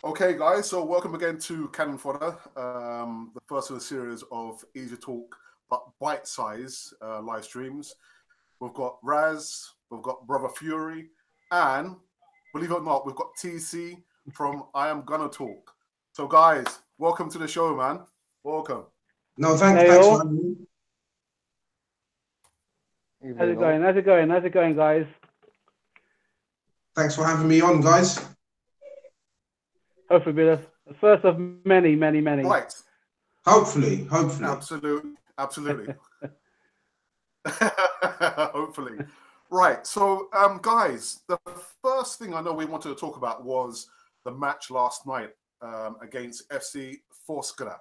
Okay, guys, so welcome again to Cannon Fodder, the first of a series of Easy Talk, but bite-size live streams. We've got Raz, we've got Brother Fury, and believe it or not, we've got TC from I Am Gonna Talk. So, guys, welcome to the show, man. Welcome. No, thanks for having me. How's it going? How's it going? How's it going, guys? Thanks for having me on, guys. Hopefully, be the first of many. Right. Hopefully. Absolutely. Hopefully. Right. So, guys, the first thing I know we wanted to talk about was the match last night against FC Fodder.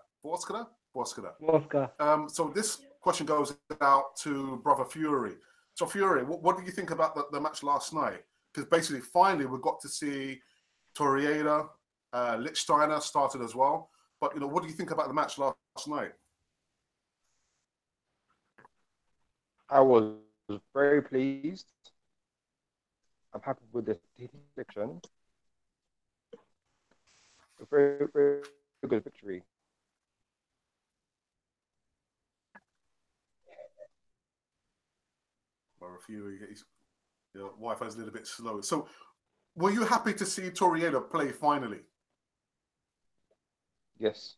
So this question goes out to Brother Fury. So, Fury, what did you think about the match last night? Because basically, finally, we got to see Torreira, Lichtsteiner started as well. But, what do you think about the match last night? I was very pleased. I'm happy with the prediction. A very, very good victory. Brother Fury, your Wi-Fi's a little bit slow. So, were you happy to see Torreira play finally? Yes.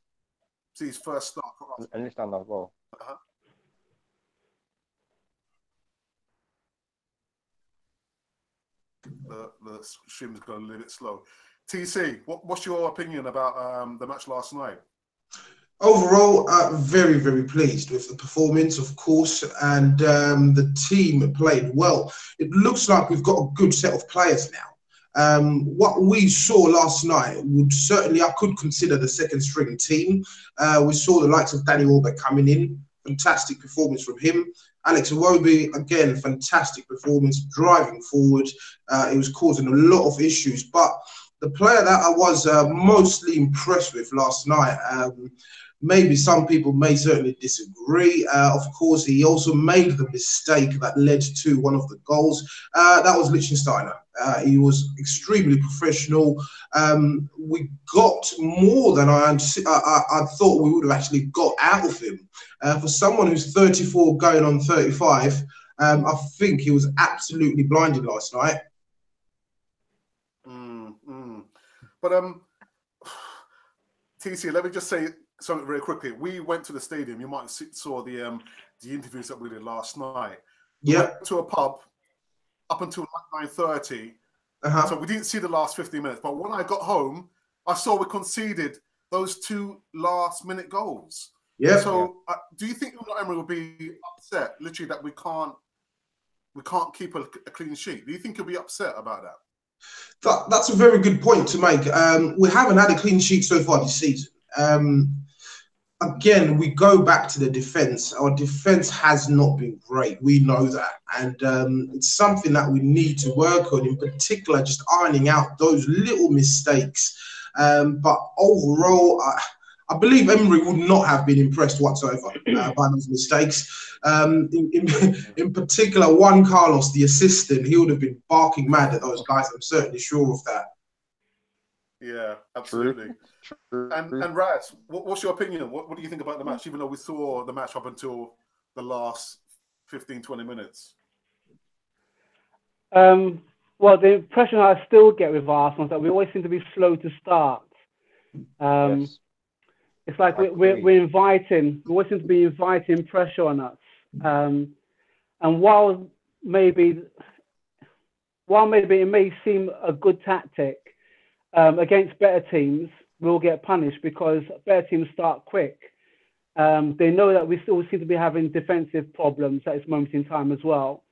See his first start for us. And Lichtsteiner as well. The stream's going a little bit slow. TC, what's your opinion about the match last night? Overall, very, very pleased with the performance, of course, and the team played well. It looks like we've got a good set of players now. What we saw last night I could consider the second string team. We saw the likes of Danny Albeck coming in, fantastic performance from him. Alex Iwobi, again, fantastic performance, driving forward. It was causing a lot of issues, but the player that I was mostly impressed with last night, maybe some people may certainly disagree. Of course, he also made the mistake that led to one of the goals. That was Lichtsteiner. He was extremely professional. We got more than I thought we would have actually got out of him. For someone who's 34 going on 35, I think he was absolutely blinded last night. But TC, let me just say something very quickly. We went to the stadium. You might have saw the interviews that we did last night. We went to a pub up until 9:30. So we didn't see the last 50 minutes. But when I got home, I saw we conceded those 2 last-minute goals. Yeah. So do you think Emery will be upset, literally, that we can't keep a clean sheet? Do you think he'll be upset about that? That's a very good point to make. We haven't had a clean sheet so far this season. Again, we go back to the defence. Our defence has not been great. We know that. And it's something that we need to work on, in particular, just ironing out those little mistakes. But overall, I believe Emery would not have been impressed whatsoever by those mistakes. In particular, Juan Carlos, the assistant, he would have been barking mad at those guys. I'm certainly sure of that. Yeah, absolutely. True. And Raz, what's your opinion? What do you think about the match, even though we saw the match up until the last 15, 20 minutes? Well, the impression I still get with Arsenal is that we always seem to be slow to start. Yes. It's like we always seem to be inviting pressure on us. And while maybe it may seem a good tactic, against better teams, we'll get punished because better teams start quick. They know that we still seem to be having defensive problems at this moment in time as well.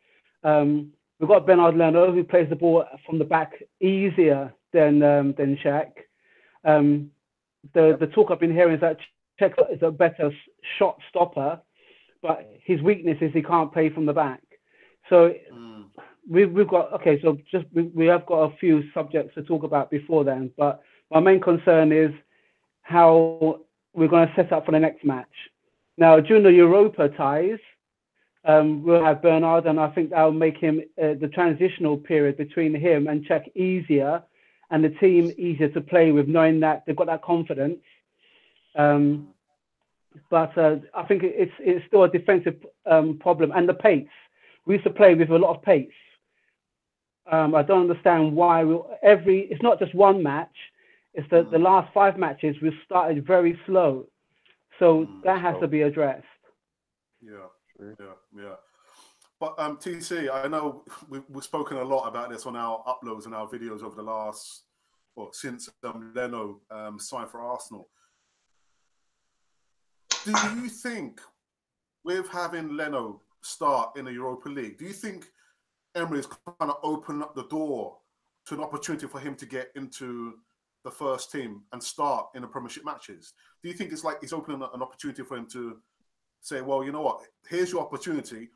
We've got Bernard Leno, who plays the ball from the back easier than Czech. The talk I've been hearing is that Czech is a better shot stopper, but his weakness is he can't play from the back. So we have got a few subjects to talk about before then, but my main concern is how we're going to set up for the next match. Now, during the Europa ties, we'll have Bernard, and I think that'll make him the transitional period between him and Czech easier, and the team easier to play with, knowing that they've got that confidence. But I think it's still a defensive problem, and the pace. We used to play with a lot of pace. I don't understand why it's not just one match. It's the last 5 matches we've started very slow, so that has to be addressed. Yeah. But TC, I know we've spoken a lot about this on our uploads and our videos over the last, since Leno signed for Arsenal. Do you think, with having Leno start in the Europa League, do you think Emery's kind of opened up the door to an opportunity for him to get into the first team and start in the Premiership matches? Do you think it's like he's opening up an opportunity for him to say, well, you know what, here's your opportunity,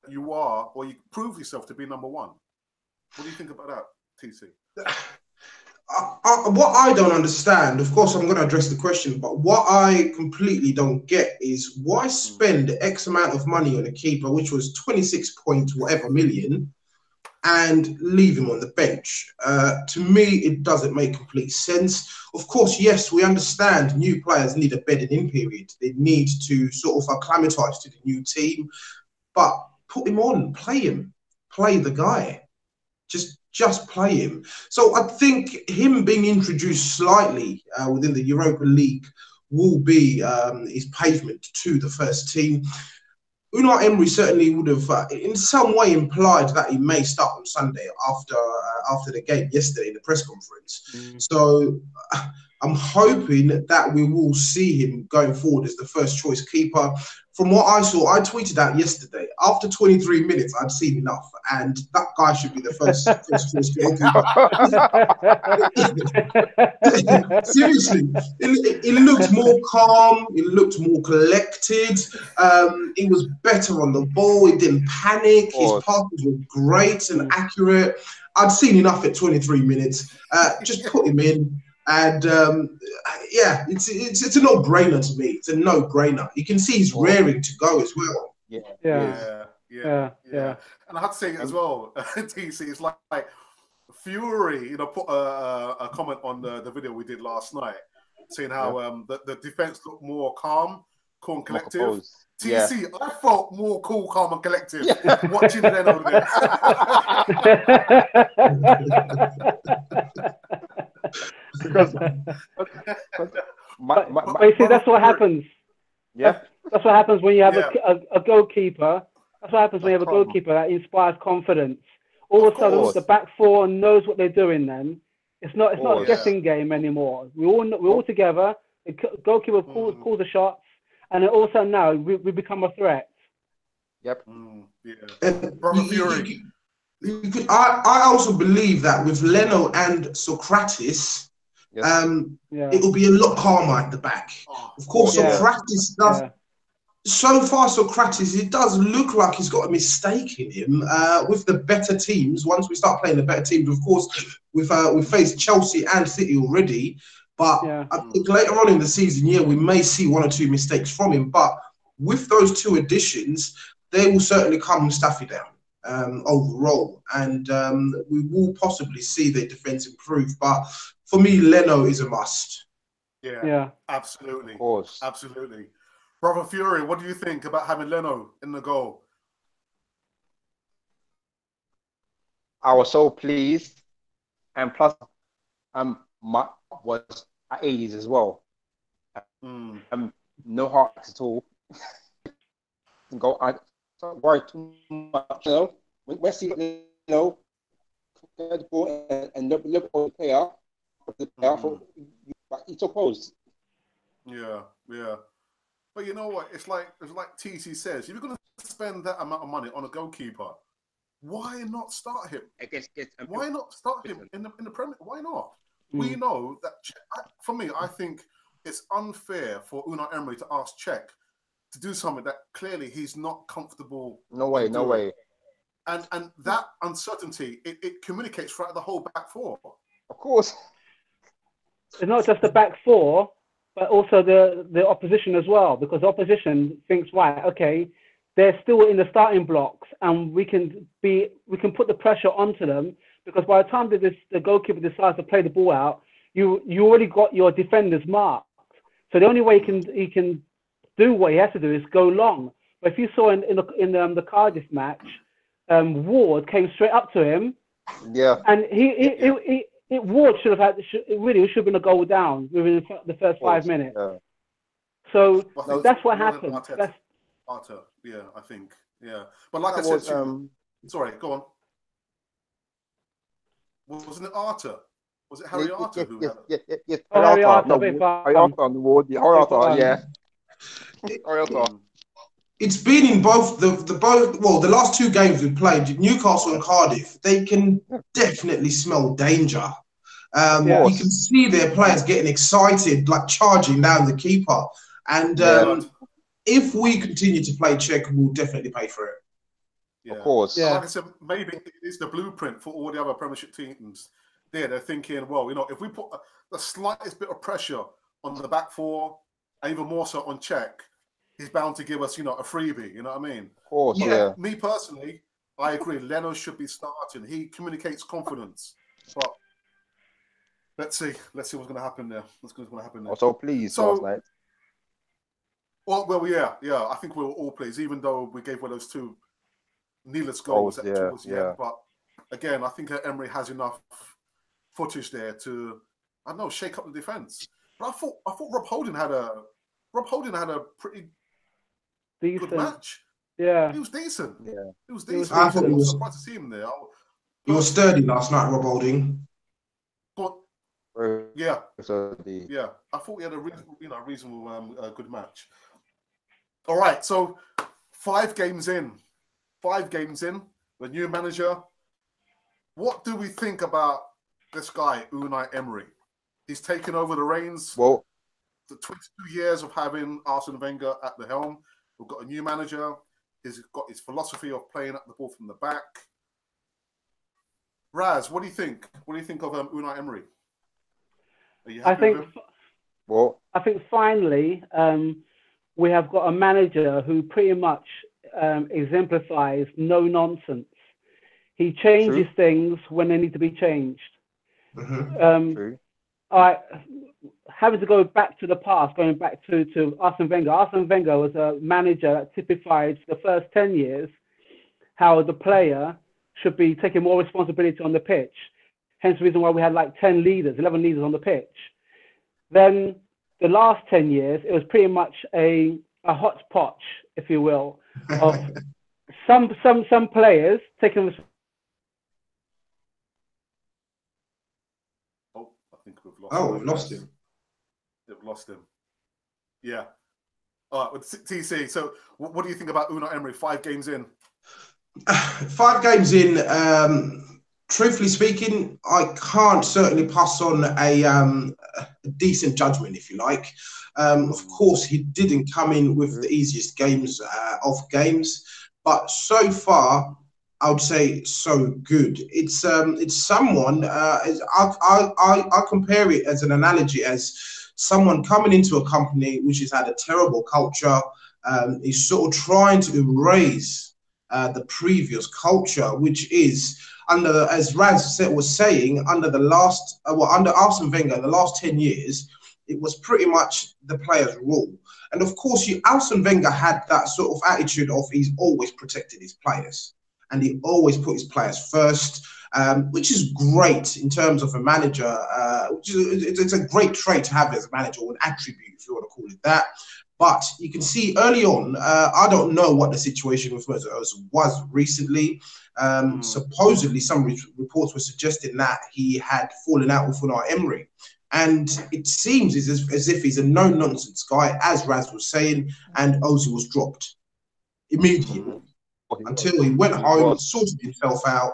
you are, or you prove yourself to be number 1? What do you think about that, TC? What I don't understand, of course, I'm going to address the question, but what I completely don't get is why spend X amount of money on a keeper, which was 26 point whatever million, and leave him on the bench? To me, it doesn't make complete sense. Of course, yes, we understand new players need a bedding in period. They need to sort of acclimatise to the new team, but put him on, play him, play the guy. Just play him. So I think him being introduced slightly within the Europa League will be his pavement to the first team. Unai Emery certainly would have, in some way, implied that he may start on Sunday after the game yesterday in the press conference. So I'm hoping that we will see him going forward as the first choice keeper. From what I saw, I tweeted out yesterday, after 23 minutes, I'd seen enough, and that guy should be the first choice goalkeeper. Seriously, it looked more calm, it looked more collected, it was better on the ball, it didn't panic, his passes were great and accurate. I'd seen enough at 23 minutes. Just put him in. And yeah, it's a no-brainer to me. It's a no-brainer. You can see he's raring to go as well. Yeah. And I have to say as well, TC, it's like Fury, put a comment on the video we did last night, saying how the defense looked more calm, cool and collective. TC, I felt more cool, calm and collective watching them over there. But you see, that's what happens. Yeah, that's what happens when you have a goalkeeper. That's what happens when you have a goalkeeper that inspires confidence. All of a sudden, the back four knows what they're doing. Then it's not a guessing game anymore. We're all together. The goalkeeper calls the shots, and then all of a sudden now we become a threat. Yep. Brother Fury. I also believe that with Leno and Socrates, it will be a lot calmer at the back. Of course, Socrates does. So far, Socrates, it does look like he's got a mistake in him. With the better teams, once we start playing the better teams, of course, we've faced Chelsea and City already. But I think later on in the season, we may see 1 or 2 mistakes from him. But with those 2 additions, they will certainly calm Mustafi down overall. And we will possibly see their defence improve. But for me, Leno is a must. Yeah, absolutely. Of course. Absolutely. Brother Fury, what do you think about having Leno in the goal? I was so pleased, and plus, was at 80s as well. No heart at all. Go, I don't worry too much. Let's see, get the ball and look for the player. But he took pose. Yeah. But you know what? It's like TC says, if you're going to spend that amount of money on a goalkeeper, why not start him? Why not start him in the Premier? Why not? We know that. For me, I think it's unfair for Unai Emery to ask Cech to do something that clearly he's not comfortable. No way. And that uncertainty, it communicates throughout the whole back four. Of course. It's not just the back four, but also the opposition as well, because the opposition thinks, right, okay, they're still in the starting blocks, and we can put the pressure onto them because by the time that the goalkeeper decides to play the ball out, you already got your defenders marked. So the only way he can do what he has to do is go long. But if you saw in the Cardiff match, Ward came straight up to him. Yeah. And Ward should have been a goal down within the first 5 minutes. Yeah. So that's what happened. Arthur, yeah, I think, yeah. But like I said, sorry, go on. Wasn't it Arthur? Was it Harry Arthur who had it? Yes. Harry Arthur. Harry Arthur on the ward. Harry Arthur, yeah. Harry Arthur. It's been in both the last 2 games we played, Newcastle and Cardiff. They can definitely smell danger. You can see their players getting excited, like charging down the keeper. And if we continue to play check, we'll definitely pay for it. Yeah. Of course. Yeah. Like I said, maybe it's the blueprint for all the other Premiership teams. They're thinking, well, if we put the slightest bit of pressure on the back four, and even more so on check, he's bound to give us, a freebie. You know what I mean? Of course, yeah. Me personally, I agree. Leno should be starting. He communicates confidence. But let's see what's going to happen there. Also, please, last night. Well, yeah. I think we were all pleased, even though we gave away those 2 needless goals towards the end. But again, I think Emery has enough footage there to, I don't know, shake up the defense. But I thought Rob Holding had a pretty decent. good match. Yeah, he was decent. Yeah, he was decent. I was surprised to see him there. He was sturdy last night, Rob Holding. But yeah, I thought he had a reasonable good match. All right, so 5 games in, the new manager. What do we think about this guy, Unai Emery? He's taken over the reins. Well, the 22 years of having Arsene Wenger at the helm. We've got a new manager. He's got his philosophy of playing up the ball from the back. Raz, what do you think? What do you think of Unai Emery? Are you happy with him? I think finally we have got a manager who pretty much exemplifies no nonsense. He changes things when they need to be changed. Mm-hmm. Having to go back to the past, going back to Arsene Wenger. Arsene Wenger was a manager that typified the first 10 years how the player should be taking more responsibility on the pitch. Hence the reason why we had like 11 leaders on the pitch. Then the last 10 years, it was pretty much a hodgepodge, if you will, of some players taking responsibility. We've lost him. They've lost him. Yeah. All right, with TC. So, what do you think about Unai Emery? 5 games in. 5 games in. Truthfully speaking, I can't certainly pass on a decent judgment, if you like. Of course, he didn't come in with the easiest games of games, but so far, I would say so good. It's someone. I compare it as an analogy as someone coming into a company which has had a terrible culture. Is sort of trying to erase the previous culture, which is under, as Raz was saying, under Arsene Wenger, the last 10 years, it was pretty much the players' rule. And of course, Arsene Wenger had that sort of attitude of he's always protected his players. And he always put his players first, which is great in terms of a manager. It's a great trait to have as a manager, or an attribute, if you want to call it that. But you can see early on, I don't know what the situation with Mesut Ozil was recently. Supposedly, some reports were suggesting that he had fallen out with Unai Emery. And it seems as if he's a no-nonsense guy, as Raz was saying, and Ozil was dropped immediately. Until he went home, sorted himself out,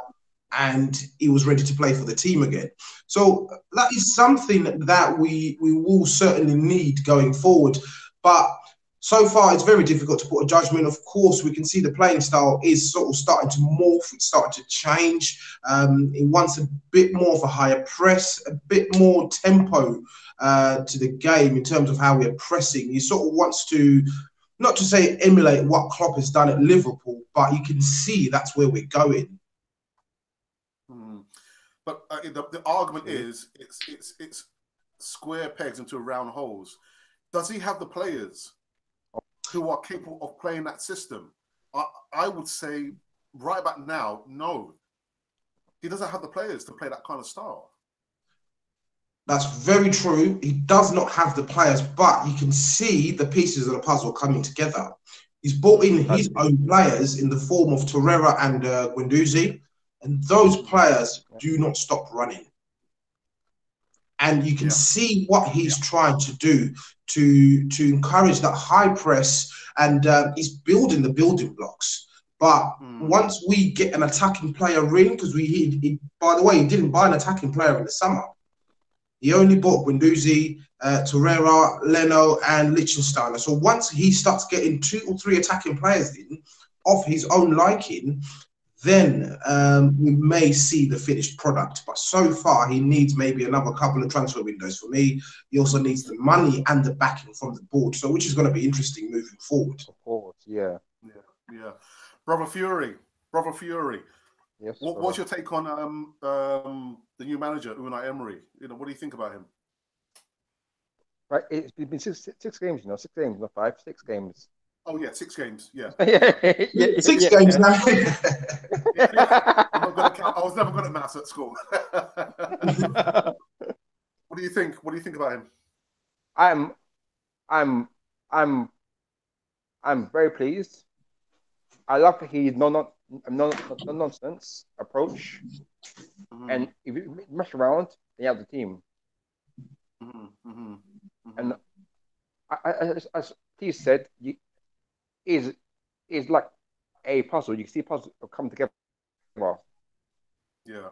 and he was ready to play for the team again. So that is something that we will certainly need going forward. But so far, it's very difficult to put a judgment. Of course, we can see the playing style is sort of starting to morph. It's starting to change. It wants a bit more of a higher press, a bit more tempo to the game in terms of how we're pressing. He sort of wants to, not to say emulate what Klopp has done at Liverpool, but you can see that's where we're going. But the argument is it's square pegs into round holes. Does he have the players who are capable of playing that system? I would say right about now, no. He doesn't have the players to play that kind of style. That's very true. He does not have the players, but you can see the pieces of the puzzle coming together. He's brought in his own players in the form of Torreira and Guendouzi, and those players do not stop running. And you can see what he's trying to do to encourage that high press, and he's building the building blocks. But once we get an attacking player in, because by the way, he didn't buy an attacking player in the summer. He only bought Guendouzi, Torreira, Leno, and Liechtensteiner. So once he starts getting 2 or 3 attacking players in of his own liking, then we may see the finished product. But so far, he needs maybe another couple of transfer windows for me. He also needs the money and the backing from the board, so which is going to be interesting moving forward. Of course, yeah. Brother Fury. Yes. What's your take on the new manager, Unai Emery? What do you think about him? Right, it's been six games, 6 games, not 5, 6 games. Oh yeah, 6 games. Yeah. 6 games now. I was never good at maths at school. What do you think? What do you think about him? I'm very pleased. I love his no nonsense approach, and if you mess around, you have the team. And as Steve said, is like a puzzle. You can see puzzle come together well. Yeah,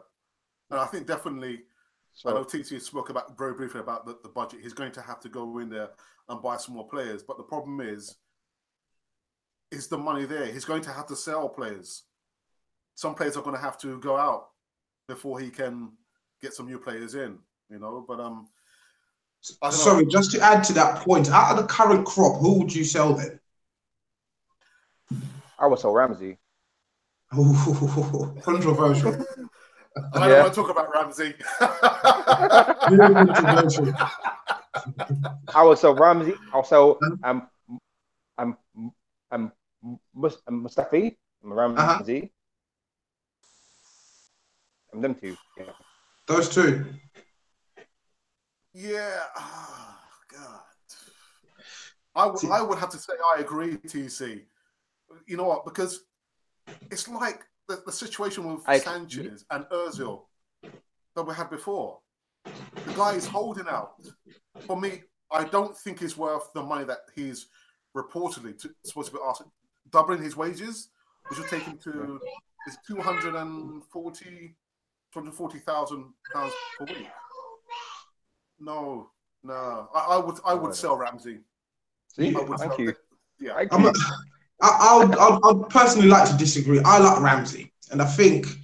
and I think definitely. So, I know TC spoke about very briefly about the budget. He's going to have to go in there and buy some more players, but the problem is the money there? He's going to have to sell players. Some players are going to have to go out before he can get some new players in, But sorry, just to add to that point, out of the current crop, who would you sell then? I would sell Ramsey. Oh, controversial. I don't want to talk about Ramsey. I would sell Ramsey. I'll sell Mustafi, Ramsey, and them two. Yeah. Those two. Yeah. Oh, God. I would have to say I agree, TC. You know what? Because it's like the situation with Sanchez and Ozil that we had before. The guy is holding out. For me, I don't think it's worth the money that he's reportedly supposed to be asking. Doubling his wages, which would take him to £240,000 per week. No. I would sell Ramsey. See, thank you. Yeah. I'd personally like to disagree. I like Ramsey, and I think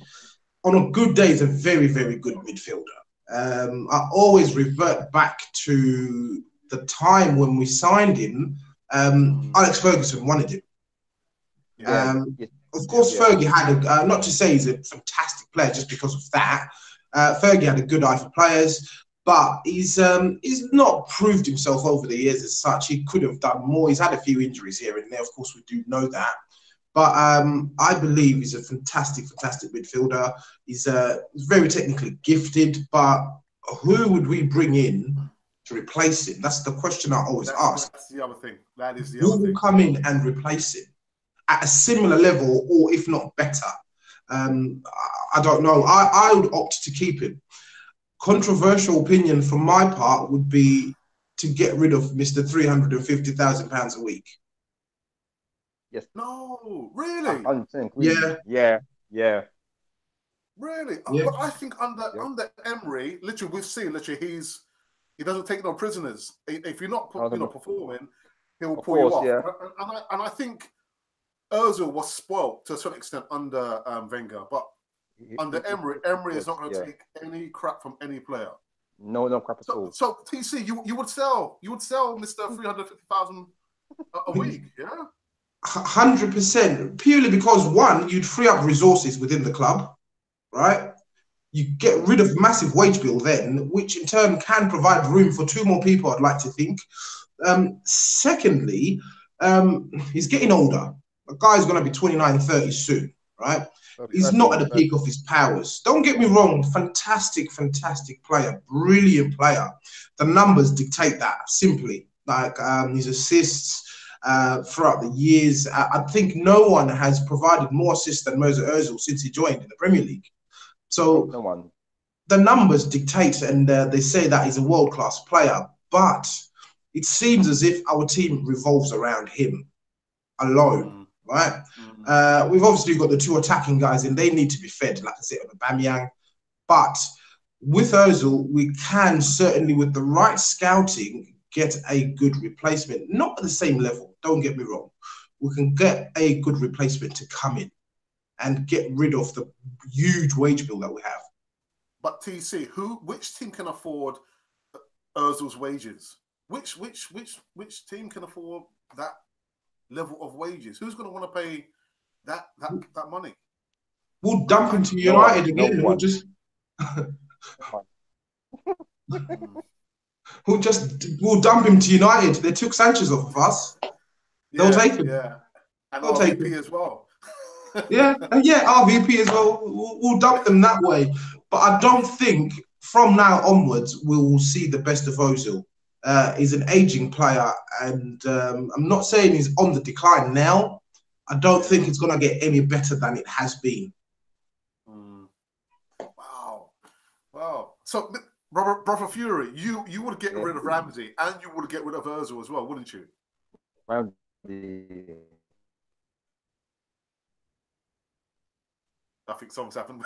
on a good day, he's a very, very good midfielder. I always revert back to the time when we signed him. Alex Ferguson wanted him. Of course, Fergie had not to say he's a fantastic player just because of that. Fergie had a good eye for players, but he's not proved himself over the years as such. He could have done more. He's had a few injuries here and there. Of course, we do know that. But I believe he's a fantastic midfielder. He's very technically gifted, but who would we bring in to replace him? That's the question I always ask. That's the other thing. That is the who other thing. Will come in and replace him at a similar level, or if not better? I don't know. I would opt to keep him. Controversial opinion from my part would be to get rid of Mr. £350,000 a week. Yes. No, really? Yeah. Really? Yeah. But I think under Emery, literally, we've seen he doesn't take no prisoners. If you're not performing, he'll pull you off. Yeah. And I think Ozil was spoilt to a certain extent under Wenger, but under Emery is not going to take any crap from any player. No crap at all. So TC, you would sell Mr. 350,000 a week, yeah? 100%. Purely because one, you'd free up resources within the club, right? You get rid of massive wage bill then, which in turn can provide room for 2 more people, I'd like to think. Secondly, he's getting older. The guy's going to be 29, 30 soon, right? He's not at the peak of his powers. Don't get me wrong, fantastic player, brilliant player. The numbers dictate that simply. Like his assists throughout the years. I think no one has provided more assists than Mesut Ozil since he joined in the Premier League. So No one. the numbers dictate, and they say that he's a world-class player, but it seems as if our team revolves around him alone, right? We've obviously got the 2 attacking guys, and they need to be fed, like I said, on Aubameyang. But with Ozil, we can certainly, with the right scouting, get a good replacement. Not at the same level, don't get me wrong. We can get a good replacement to come in and get rid of the huge wage bill that we have. But TC, which team can afford Ozil's wages? Which team can afford that level of wages? Who's going to want to pay that money? We'll dump him to United again. No We'll just we'll dump him to United. They took Sanchez off of us. They'll take him. Yeah, and They'll take him as well. yeah, RVP as well. We'll dump them that way. But I don't think from now onwards we will see the best of Ozil. He's an aging player, and I'm not saying he's on the decline now. I don't think it's going to get any better than it has been. Wow. So, Brother Fury, you would get rid of Ramsey, and you would get rid of Ozil as well, wouldn't you? I think something's happened.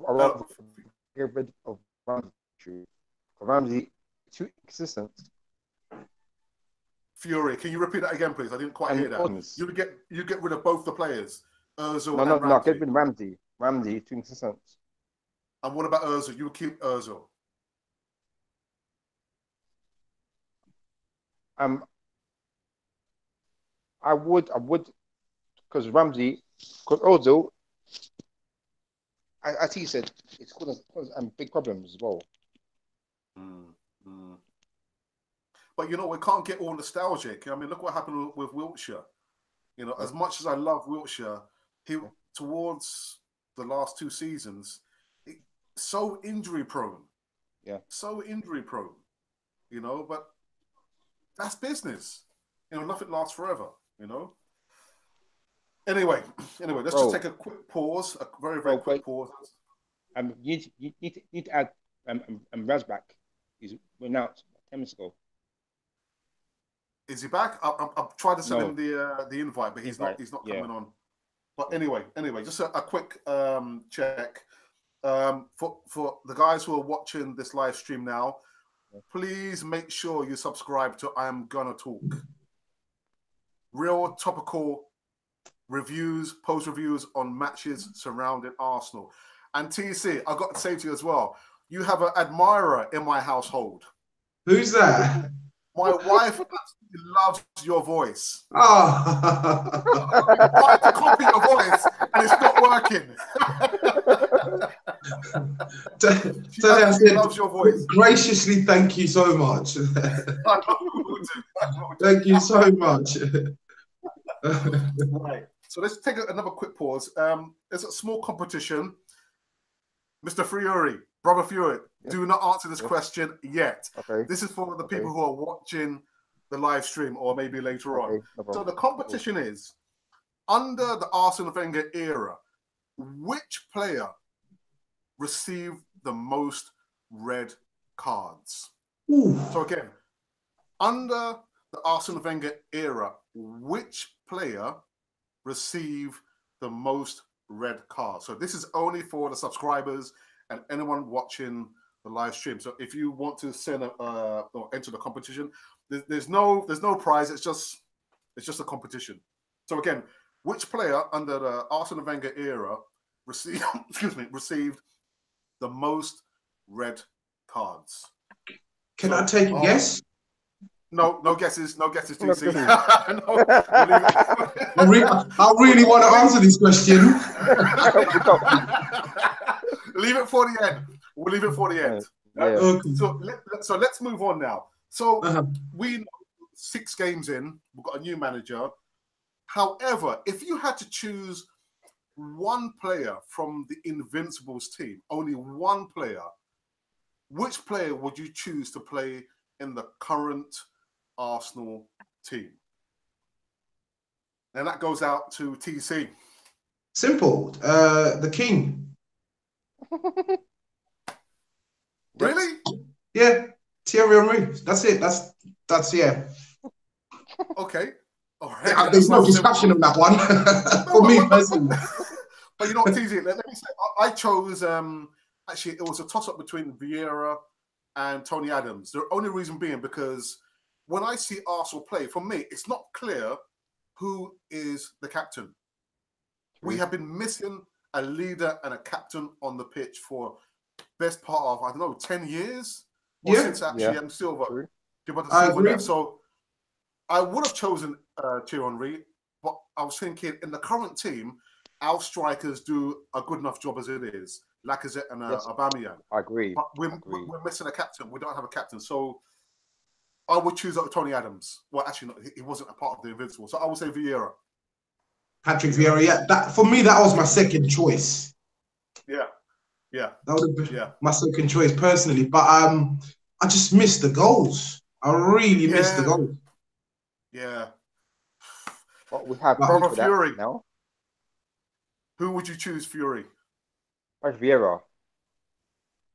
I love get rid of Ramsey. Ramsey too inconsistent. Fury, can you repeat that again, please? I didn't quite hear that. You get rid of both the players, Ozil and Ramsey. No, get rid of Ramsey. Ramsey too inconsistent. And what about Ozil? You would keep Ozil. I would, because Ramsey, because Ozil, I think he said it's causing big problems as well. But you know, we can't get all nostalgic. I mean, look what happened with Wiltshire. You know, as much as I love Wiltshire, he towards the last 2 seasons, so injury prone. Yeah. So injury prone. You know, but that's business. You know, nothing lasts forever, you know. Anyway, let's just take a quick pause, a very, very quick pause. You need to add Raz back. He's went out 10 minutes ago. Is he back? I've tried to send him the invite, but he's not coming on. But anyway, just a quick check. For the guys who are watching this live stream now, please make sure you subscribe to I Am Gonna Talk. Real topical reviews, post reviews on matches surrounding Arsenal. And TC, I've got to say to you as well, you have an admirer in my household. Who's that? My wife absolutely loves your voice. Oh. I tried to copy your voice and it's not working. She loves your voice. Graciously, thank you so much. Thank you so much. Right. So let's take another quick pause. There's a small competition. Mr. Fury, Brother Fury, do not answer this question yet. Okay. This is for the people who are watching the live stream or maybe later on. No so the competition is, under the Arsene Wenger era, which player received the most red cards? Ooh. So again, under the Arsene Wenger era, which player received the most red cards? So this is only for the subscribers and anyone watching the live stream. So if you want to send or enter the competition, there's no prize. It's just a competition. So again, which player under the Arsene Wenger era received received the most red cards? Can I take a guess? No guesses, TC. I really want to answer this question. Leave it for the end. We'll leave it for the end. Yeah. Okay. So let's move on now. So Uh-huh. we know 6 games in, we've got a new manager. However, if you had to choose one player from the Invincibles team, only one player, which player would you choose to play in the current Arsenal team? And that goes out to TC. Simple. The king. Really? Yeah. Thierry Henry. That's it. That's yeah. Okay. All right. Yeah, there's no discussion on that one for me personally. But you know what, TZ, let me say, I chose, actually, it was a toss-up between Vieira and Tony Adams. The only reason being because when I see Arsenal play, for me, it's not clear who is the captain. We have been missing a leader and a captain on the pitch for best part of, I don't know, 10 years? Or since actually Silva. I agree. So I would have chosen Thierry Henry, but I was thinking in the current team, our strikers do a good enough job as it is. Lacazette and Aubameyang. I agree. But we're missing a captain. We don't have a captain. So I would choose Tony Adams. Well, actually, no, he wasn't a part of the Invincible. So I would say Vieira. Patrick Vieira, yeah. That for me, that was my second choice. Yeah. That would have been my second choice personally. But I just missed the goals. I really missed the goals. Yeah. Well, we have Brother Fury now. Who would you choose, Fury? Vieira.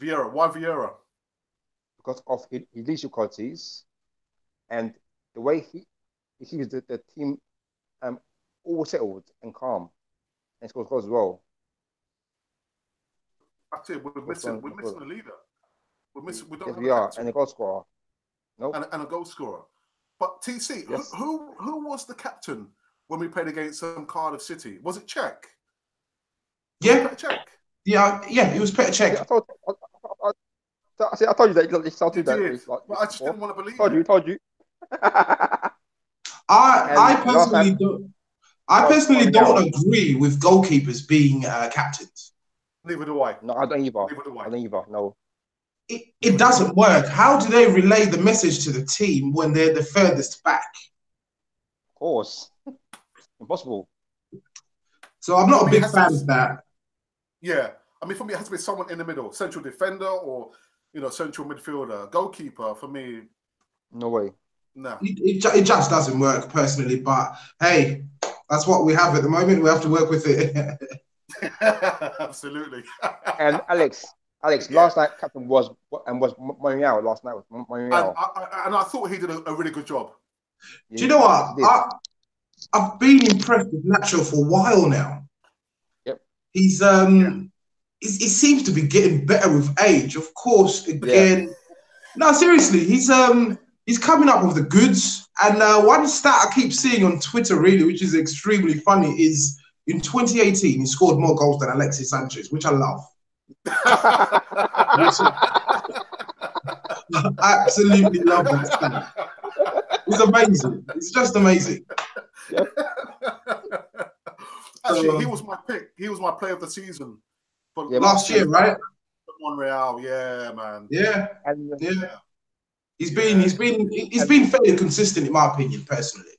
Vieira. Why Vieira? Because of his leadership qualities and the way he keeps the team all settled and calm and scores goals as well. That's it. We're missing a leader. We don't have we are, and a goal scorer. Nope. And a goal scorer. But TC, who was the captain when we played against Cardiff City? Was it Cech? Yeah. Cech? Yeah, it was Petr Cech. I told you that he started that. But I just didn't want to believe it. Told you. I personally don't agree with goalkeepers being captains. Neither do I. No, I don't either. I don't either. No. It doesn't work. How do they relay the message to the team when they're the furthest back? Of course. Impossible. So I'm not a big fan of that. Yeah. I mean, for me, it has to be someone in the middle. Central defender or, central midfielder. Goalkeeper, for me. No way. No. It just doesn't work, personally. But, hey, that's what we have at the moment. We have to work with it. Absolutely. And Alex, last night captain was Morial. Last night was Morial. And I thought he did a really good job. Do you know what? I've been impressed with Nacho for a while now. Yep. He's he seems to be getting better with age. Of course, again. No, seriously, he's coming up with the goods. And one stat I keep seeing on Twitter, really, which is extremely funny, is in 2018 he scored more goals than Alexis Sanchez, which I love. I absolutely love that stat. It's amazing. It's just amazing. Actually, he was my pick. He was my player of the season. But last year, right? Monreal, yeah, man. Yeah. He's been fairly consistent, in my opinion, personally.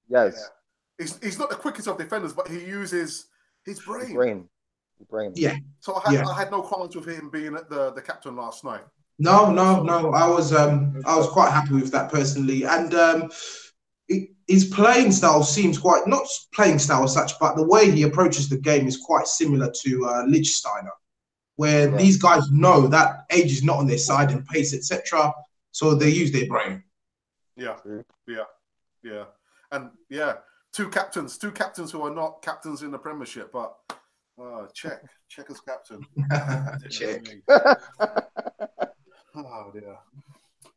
Yes. He's not the quickest of defenders, but he uses his brain. His brain. Yeah. So I had no qualms with him being the captain last night. No. I was quite happy with that personally, and his playing style seems quite, not playing style as such, but the way he approaches the game is quite similar to Lichtsteiner, where these guys know that age is not on their side and pace, etc. So they use their brain. Yeah. And two captains who are not captains in the Premiership, but Cech as captain. Cech. Oh dear.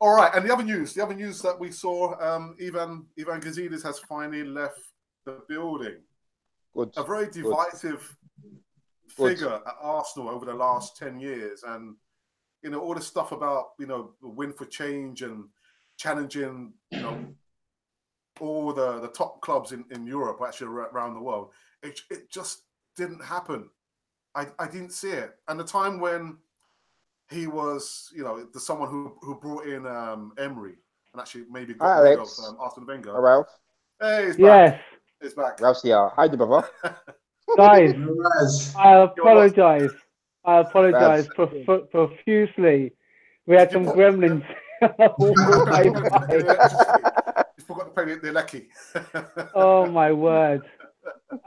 All right, and the other news that we saw, Ivan Gazidis has finally left the building. Good. A very divisive figure at Arsenal over the last 10 years, and all the stuff about the win for change and challenging all the top clubs in Europe, actually around the world. It just didn't happen. I didn't see it. And the time when he was, you know, the someone who brought in Emery and actually maybe got rid of Arsene Wenger. Ralph. Hey, he's back. Yes. He's back. Ralph's here. Hi, brother. Guys, Raz. I apologize. I apologize profusely. We had some gremlins. You forgot to play the lecky. Oh my word.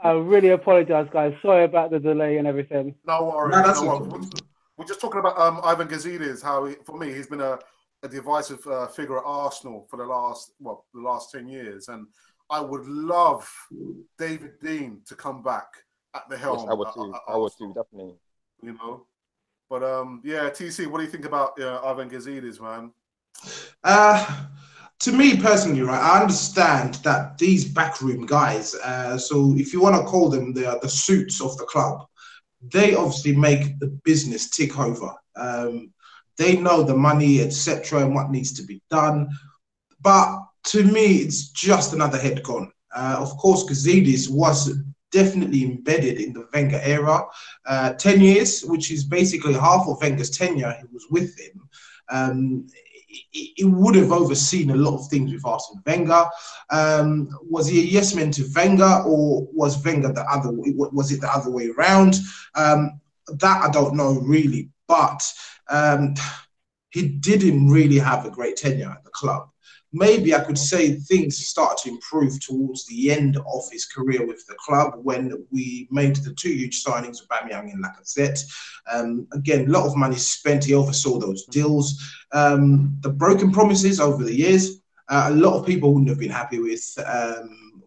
I really apologize, guys. Sorry about the delay and everything. No worries. No, that's no okay. worries. We're just talking about Ivan Gazidis, how for me he's been a divisive figure at Arsenal for the last 10 years, and I would love David Dean to come back at the helm. Yes, I would too. I would too, definitely. You know, but yeah, TC, what do you think about Ivan Gazidis, man? To me personally, right, I understand that these backroom guys, so if you want to call them the suits of the club, they obviously make the business tick over. They know the money, etc., and what needs to be done. But to me, it's just another head gone. Of course, Gazidis was definitely embedded in the Wenger era. 10 years, which is basically half of Wenger's tenure, he was with him. He would have overseen a lot of things with Arsene Wenger. Was he a yes man to Wenger, or was Wenger the other? Was it the other way around? That I don't know really, but he didn't really have a great tenure at the club. Maybe I could say things started to improve towards the end of his career with the club when we made the two huge signings of Aubameyang and Lacazette. Again, a lot of money spent. He oversaw those deals. The broken promises over the years, a lot of people wouldn't have been happy with.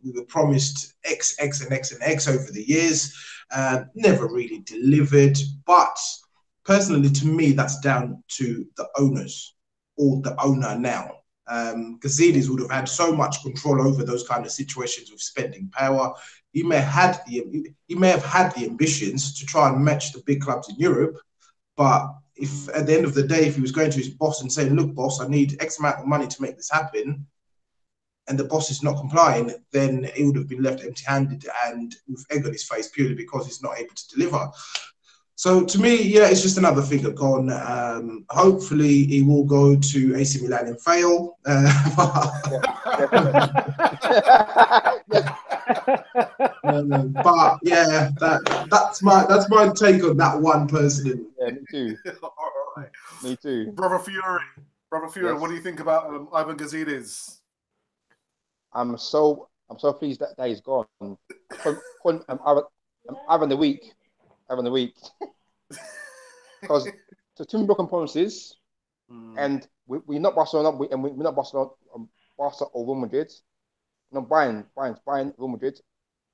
We were promised X, X, and X, and X over the years. Never really delivered. But personally, to me, that's down to the owners or the owner now. Gazidis would have had so much control over those kind of situations with spending power. He may have had the ambitions to try and match the big clubs in Europe, but if at the end of the day, if he was going to his boss and saying, "Look, boss, I need X amount of money to make this happen," and the boss is not complying, then he would have been left empty-handed and with egg on his face purely because he's not able to deliver. So to me, yeah, it's just another figure gone. Hopefully, he will go to AC Milan and fail. But yeah, that's my take on that one personally. Yeah, me too. All right. Me too. Brother Fury, yes. What do you think about Ivan Gazidis? I'm so pleased that he's gone. Ivan the week. Because to too many broken promises, and we're not Barcelona, we're not Barcelona, Barca or Real Madrid. No, Bayern Real Madrid.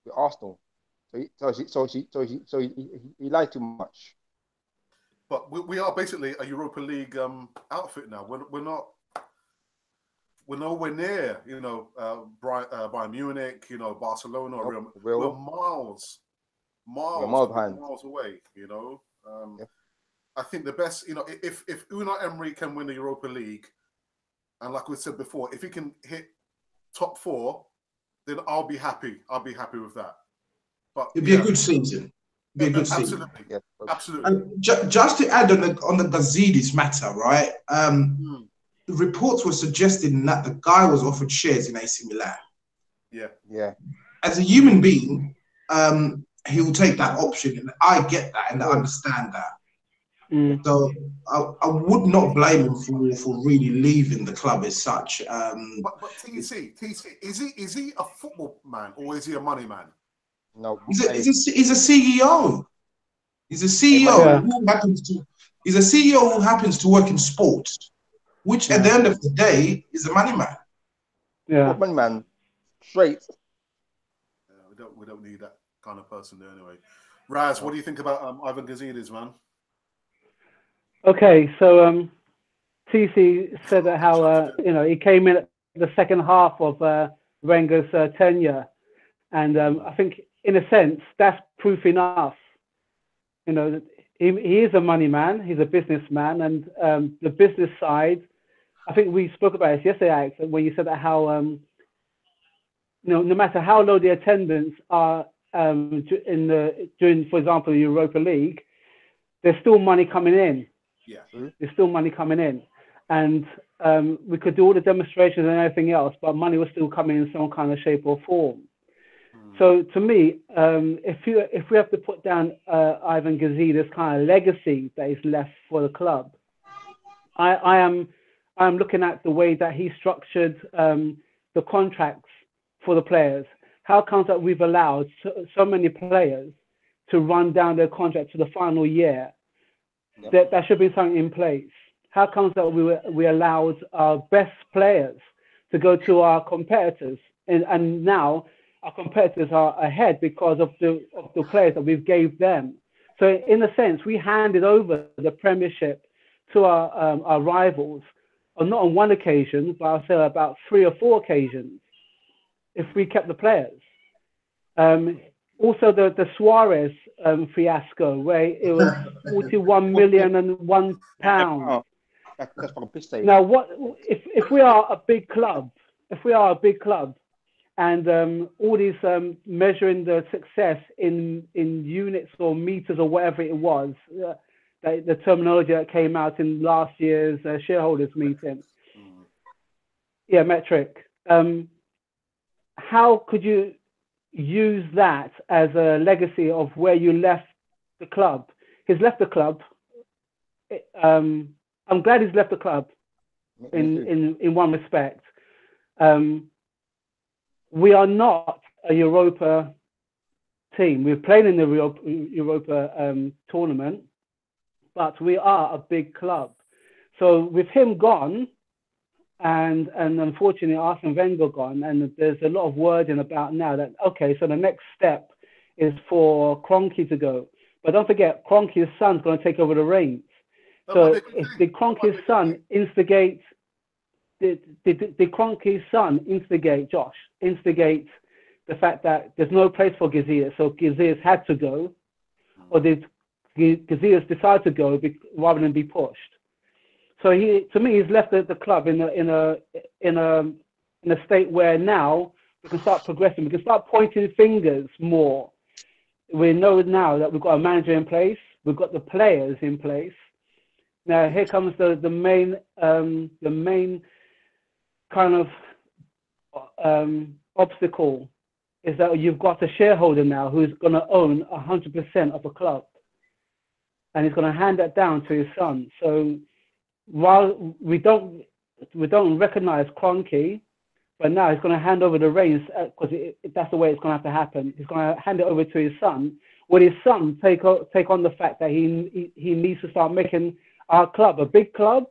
We're Arsenal. So he lied too much. But we are basically a Europa League outfit now. We're nowhere near, you know, Bayern Munich, you know, Barcelona, or Real. We're miles away, you know. I think the best, you know, if Unai Emery can win the Europa League, and like we said before, if he can hit top 4, then I'll be happy. I'll be happy with that. But it'd be a good season. Absolutely. Yeah. Absolutely. And just to add on the Gazidis matter, right? The reports were suggesting that the guy was offered shares in AC Milan. Yeah. As a human being, he will take that option, and I get that and I understand that. So I would not blame him for really leaving the club as such. But TC, is he a football man or is he a money man? No, he's a CEO. He's a CEO who happens to work in sports, which at the end of the day is a money man. Yeah, money man, straight. We don't need that kind of person there anyway. Raz, what do you think about Ivan Gazidis, man? Okay, so TC said that how you know, he came in at the second half of Wenger's tenure, and I think in a sense that's proof enough. You know, he is a money man, he's a businessman, and the business side. I think we spoke about this yesterday, Alex, when you said that how you know, no matter how low the attendance are during, for example, the Europa League, there's still money coming in. Yeah. There's still money coming in, and we could do all the demonstrations and everything else, but money was still coming in some kind of shape or form. So to me, if we have to put down Ivan Gazidis, this kind of legacy that is left for the club, I am looking at the way that he structured the contracts for the players. How comes that we've allowed so many players to run down their contract to the final year? That should be something in place. How comes that we allowed our best players to go to our competitors, and now our competitors are ahead because of the players that we've gave them? So in a sense, we handed over the Premiership to our rivals, not on one occasion, but I'll say about 3 or 4 occasions, if we kept the players. Also, the Suarez fiasco, where it was 41 million and £1. That's from BITESIZE. Now, what if we are a big club? If we are a big club, and all these measuring the success in units or meters or whatever it was, the terminology that came out in last year's shareholders meeting, metric. How could you use that as a legacy of where you left the club? He's left the club. I'm glad he's left the club in one respect. We are not a Europa team. We're playing in the Europa tournament, but we are a big club. So with him gone, and unfortunately Arsene Wenger gone, and there's a lot of wording about now that, okay, so the next step is for Kroenke to go. But don't forget, Kroenke's son's going to take over the reins. So if the Kroenke's son instigates, did Kroenke's son instigate the fact that there's no place for Gazidis, so Gazidis had to go, or did Gazidis decide to go rather than be pushed? So to me, he's left the club in a state where now we can start progressing. We can start pointing fingers more. We know now that we've got a manager in place. We've got the players in place. Now here comes the main kind of obstacle, is that you've got a shareholder now who's going to own 100% of the club, and he's going to hand that down to his son. So while we don't recognize Kroenke, but now he's going to hand over the reins, because that's the way it's going to have to happen. He's going to hand it over to his son. Will his son take on the fact that he needs to start making our club a big club,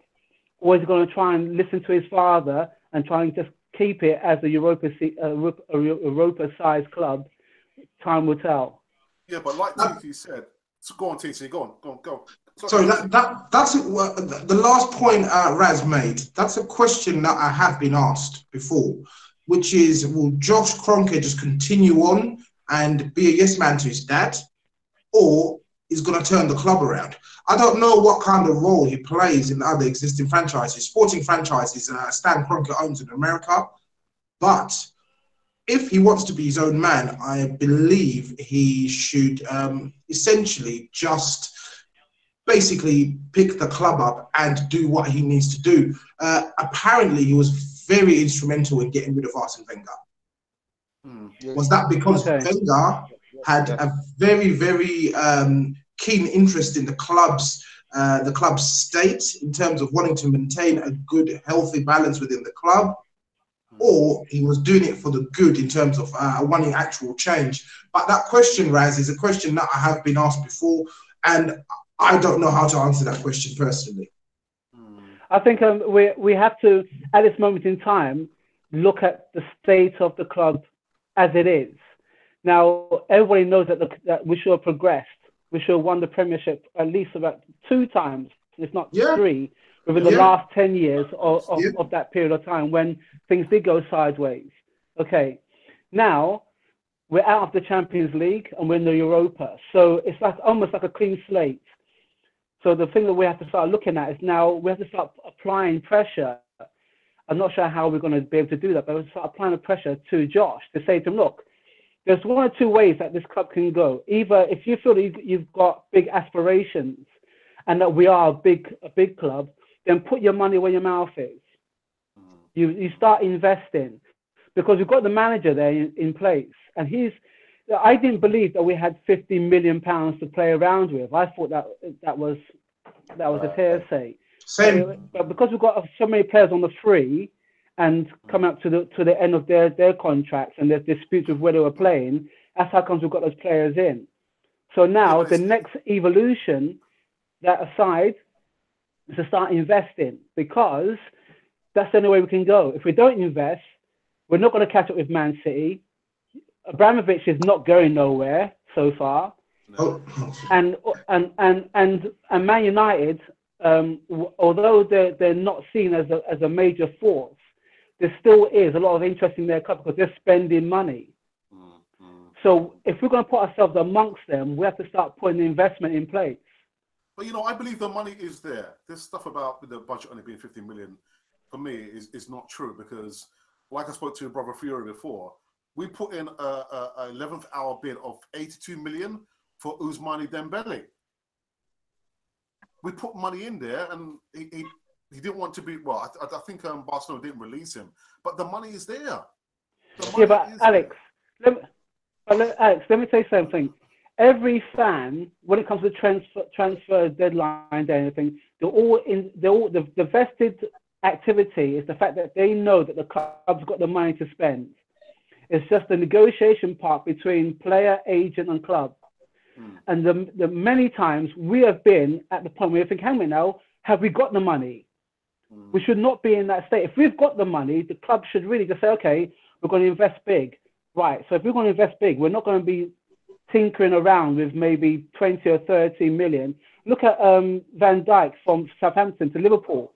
or is he going to try and listen to his father and try and just keep it as a Europa-sized club? Time will tell. Yeah, but like TC said, so go on, TC, go on. Sorry, that's the last point Raz made. That's a question that I have been asked before, which is, will Josh Kroenke just continue on and be a yes man to his dad, or is going to turn the club around? I don't know what kind of role he plays in other existing franchises, sporting franchises. Stan Kroenke owns in America, but if he wants to be his own man, I believe he should essentially just basically pick the club up and do what he needs to do. Apparently, he was very instrumental in getting rid of Arsene Wenger. Was that because Wenger had a very, very keen interest in the club's state in terms of wanting to maintain a good, healthy balance within the club, or he was doing it for the good in terms of wanting actual change? But that question, Raz, is a question that I have been asked before, and I don't know how to answer that question personally. I think we have to, at this moment in time, look at the state of the club as it is. Now, everybody knows that we should have progressed. We should have won the Premiership at least about 2 times, if not 3, within the last 10 years of that period of time when things did go sideways. Okay, now we're out of the Champions League and we're in the Europa. So it's almost like a clean slate. So the thing that we have to start looking at is now we have to start applying pressure. I'm not sure how we're going to be able to do that, but we have to start applying the pressure to Josh to say to him, look, there's one or two ways that this club can go. Either if you feel that you've got big aspirations and that we are a big club, then put your money where your mouth is. You start investing, because we've got the manager there in place, and I didn't believe that we had £50 million to play around with. I thought that was a hearsay. Same. But because we've got so many players on the free and coming up to the end of their contracts, and there's disputes with where they were playing, that's how comes we've got those players in. So now the next evolution, that aside, is to start investing, because that's the only way we can go. If we don't invest, we're not going to catch up with Man City. Abramovich is not going nowhere so far. Oh. And Man United, although they're not seen as a major force, there still is a lot of interest in their club because they're spending money. So if we're going to put ourselves amongst them, we have to start putting the investment in place. But, I believe the money is there. This stuff about the budget only being 50 million, for me, is not true, because, like I spoke to Brother Fury before, we put in a 11th hour bid of 82 million for Ousmane Dembele. We put money in there, and he didn't want to be. Well, I think Barcelona didn't release him, but the money is there. But Alex, let me tell you something. Every fan, when it comes to transfer deadline and anything, the vested activity is the fact that they know that the club's got the money to spend. It's just the negotiation part between player, agent, and club. And the many times we have been at the point where we think, hang on now, have we got the money? We should not be in that state. If we've got the money, the club should really just say, okay, we're going to invest big. Right, so if we're going to invest big, we're not going to be tinkering around with maybe 20 or 30 million. Look at Van Dijk from Southampton to Liverpool,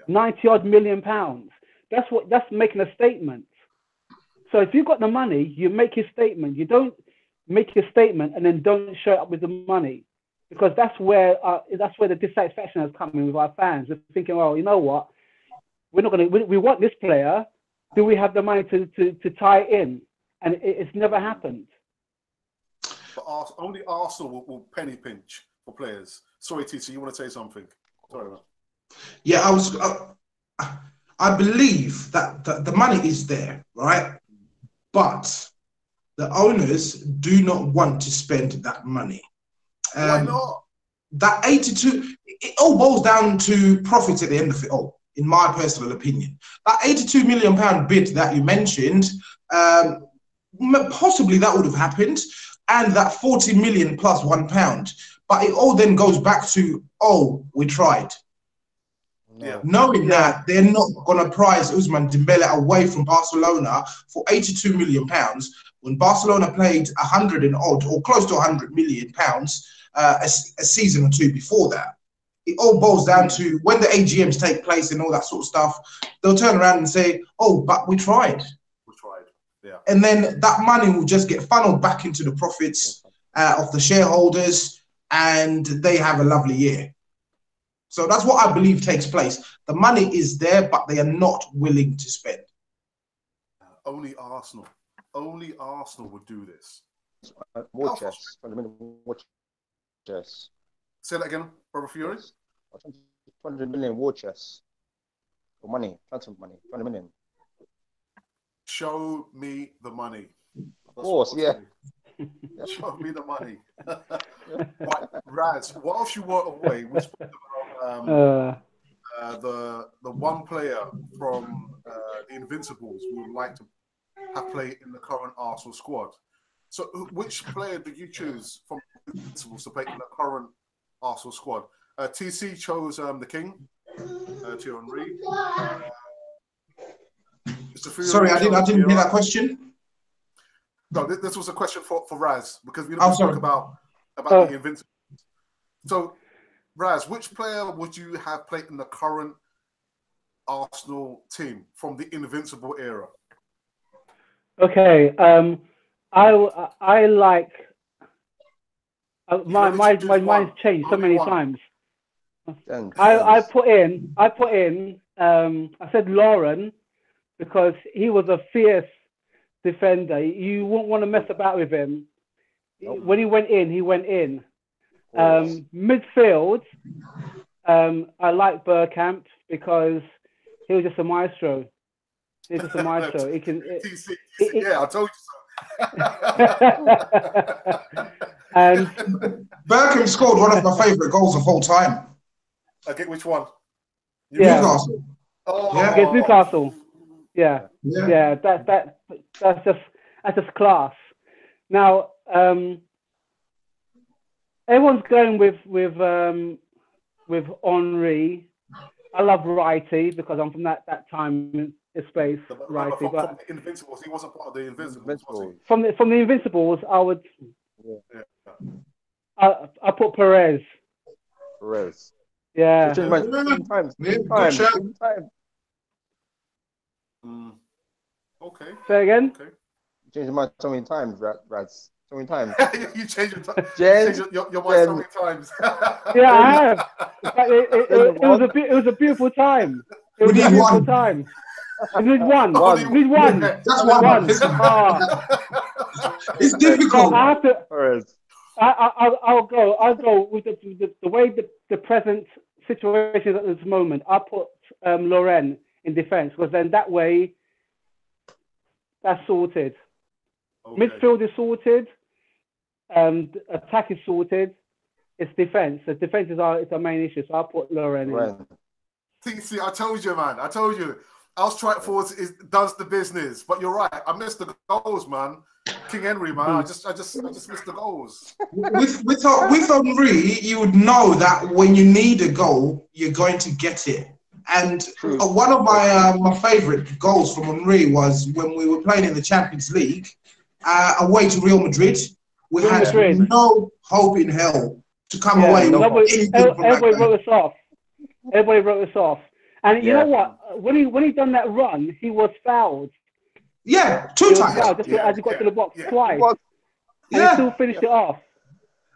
90 odd million pounds. That's making a statement. So if you've got the money, you make your statement. You don't make your statement and then don't show up with the money, because that's where the dissatisfaction has come in with our fans. We're thinking, well, you know what, we're not going to. We want this player. Do we have the money to tie it in? And it's never happened. But only Arsenal will penny pinch for players. Sorry, TC, you want to say something? Sorry, man. Yeah, I believe that the money is there, right? But the owners do not want to spend that money. Why not? That 82, it all boils down to profits at the end of it all, in my personal opinion. That £82 million bid that you mentioned, possibly that would have happened, and that 40 million plus £1. But it all then goes back to, oh, we tried. Knowing that they're not going to prize Ousmane Dembele away from Barcelona for £82 million, when Barcelona played 100 and odd, or close to £100 million a season or two before that. It all boils down to when the AGMs take place and all that sort of stuff, they'll turn around and say, oh, but we tried. We tried, yeah. And then that money will just get funneled back into the profits of the shareholders, and they have a lovely year. So that's what I believe takes place. The money is there, but they are not willing to spend. Only Arsenal would do this. War chest. War chest. Say that again, Brother Fury. 200 million war chests for money, transfer money, 200 million. Show me the money. Of course, yeah. Show me the money. Right, Raz, whilst you were away, we spoke about the one player from the Invincibles we would like to have played in the current Arsenal squad. So which player did you choose from the Invincibles to play in the current Arsenal squad? TC chose the King, Thierry Henry. Sorry, I didn't hear that question. No, this was a question for Raz, because we spoke about the Invincibles. So, Raz, which player would you have played in the current Arsenal team from the Invincible era? Okay, I like my mind's changed so many times. I put in I said Lauren, because he was a fierce defender. You wouldn't want to mess about with him. Nope. When he went in, he went in. Midfield, I like Bergkamp because he was just a maestro. He was just a maestro. He can. Yeah, I told you so. And Bergkamp scored one of my favourite goals of all time. Okay, which one? Newcastle. Oh, Yeah. against Newcastle. Yeah. Yeah. That's just class. Now, everyone's going with Henri. I love Righty because I'm from that time in space. Righty, from the Invincibles, he wasn't part of the Invincibles. Was he? From the Invincibles, I would. Yeah. I put Perez. Perez. Yeah. Change my times. Okay. Say again. Okay. Changed my so many times, Rats. So many times. You changed your time. Your mind so many times. Yeah, I have. It was a beautiful time. It was a beautiful time. You need one. You need one. That's one. It's difficult. So I have to. Perez. I'll go with the way the present situation is at this moment. I'll put Loren in defence because then that way that's sorted. Okay. Midfield is sorted. Attack is sorted. It's defence. The defence is our main issue. So I'll put Loren in. See, I told you, man. I told you. Our strike force does the business. But you're right. I missed the goals, man. King Henry, man. I just missed the goals. With Henry, you would know that when you need a goal, you're going to get it. And one of my favourite goals from Henry was when we were playing in the Champions League away to Real Madrid. We had no hope in hell to come away with anything. Everybody wrote us off. Everybody wrote us off. And you know what? When he done that run, he was fouled. Yeah, two times. As he got to the box twice. And he still finished it off.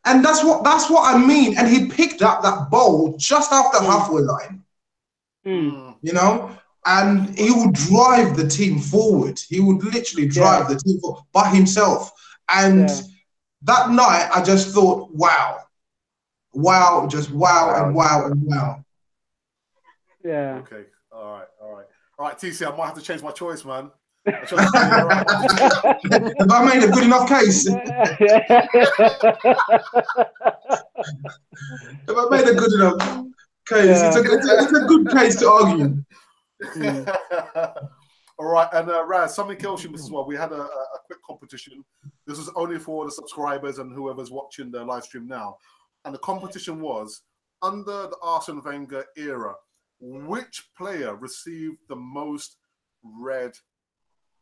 And that's what I mean. And he picked up that ball just after halfway line. You know, and he would drive the team forward. He would literally drive the team forward by himself. And that night, I just thought, wow, just wow. Yeah. Okay. All right. TC, I might have to change my choice, man. Have I made a good enough case? Have I made a good enough case? It's a good case to argue. All right, and Raz, something else you missed as well. We had a quick competition. This was only for the subscribers and whoever's watching the live stream now. And the competition was, under the Arsene Wenger era, which player received the most red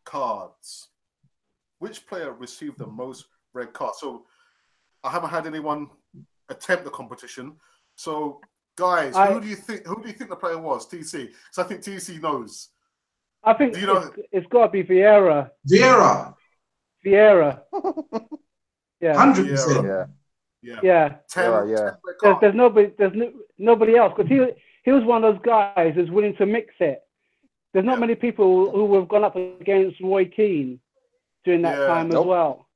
cards? Which player received the most red cards? So I haven't had anyone attempt the competition. So guys, who do you think the player was? TC. So I think TC knows. I think it's got to be Vieira. Vieira. Yeah. 100%. Yeah. There's nobody else because he was one of those guys who's willing to mix it. There's not many people who have gone up against Roy Keane during that time as well.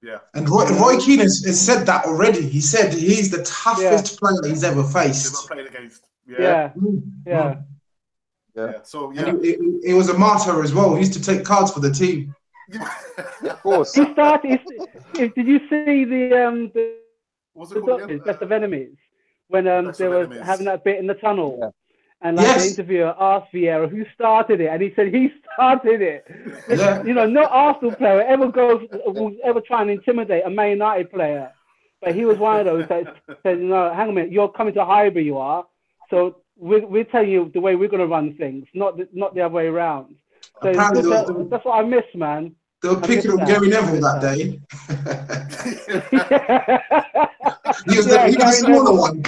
Yeah. And Roy Keane has said that already. He said he's the toughest player he's ever faced. He's ever played against. So he was a martyr as well. He used to take cards for the team. Of course. He started. Did you see the what's it called? Best of Enemies when they were having that bit in the tunnel? Yeah. And the interviewer asked Vieira who started it, and he said he started it. Yeah. You know, no Arsenal player will ever try and intimidate a Man United player, but he was one of those that said, "No, hang on a minute, you're coming to Highbury, you are. So we're telling you the way we're going to run things, not the other way around." So that's what I miss, man. They were picking up Gary Neville that day. He was the smaller one.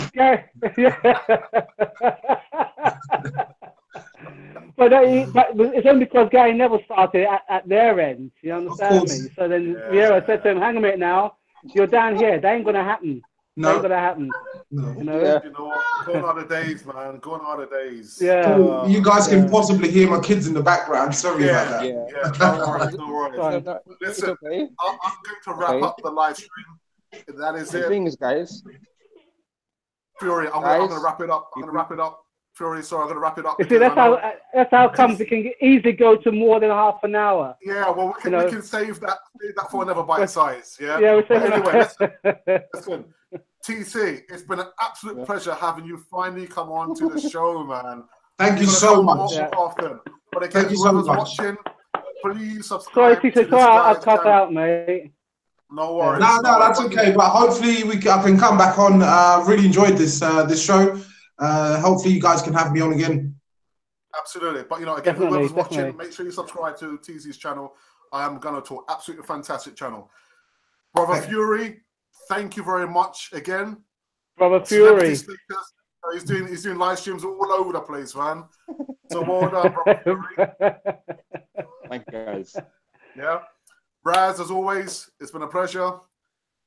But it's only because Gary Neville started at their end. You understand me? So then Vieira said to him, "Hang a minute now, you're down here. That ain't gonna happen. That ain't gonna happen." No. You know? Yeah. You know what? Gone are the days, man. Gone are the days. Yeah. You guys can possibly hear my kids in the background. Sorry about that. Yeah. Yeah, no worries, no worries. Fine. No, it's Listen, okay. I'm going to wrap up the live stream. That is The it. thing is, guys, Fury, I'm going to wrap it up. I'm going to wrap it up. Fury, sorry, I'm going to wrap it up. You see, that's how comes it can easily go to more than half an hour. Yeah, well, we can save that for another bite size. Yeah. Yeah, we're But anyway, saying listen. TC, it's been an absolute pleasure having you finally come on to the show, man. Thank you so much. Often. But again, Thank you so whoever's much. watching, please Sorry, subscribe. TC, sorry, I cut out, mate. No worries. No, that's okay. But hopefully I can come back on. Really enjoyed this show. Hopefully you guys can have me on again. Absolutely. But, again, whoever's watching, make sure you subscribe to TZ's channel. I am going to talk. Absolutely fantastic channel. Brother Fury, thank you very much again. Brother Fury. He's doing live streams all over the place, man. So well done, Brother Fury. Thank you, guys. Yeah. Raz, as always, it's been a pleasure.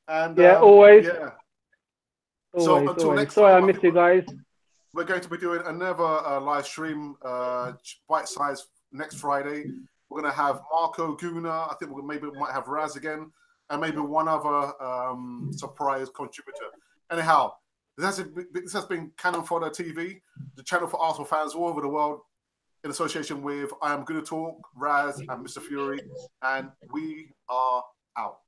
And always. Yeah. Always, until always. next Sorry, time, I missed you guys. We're going to be doing another live stream, bite size, next Friday. We're going to have Marco Guna. I think we might have Raz again, and maybe one other surprise contributor. Anyhow, this has been Cannon Fodder TV, the channel for Arsenal fans all over the world, in association with I Am Gonna Talk, Raz, and Mr. Fury, and we are out.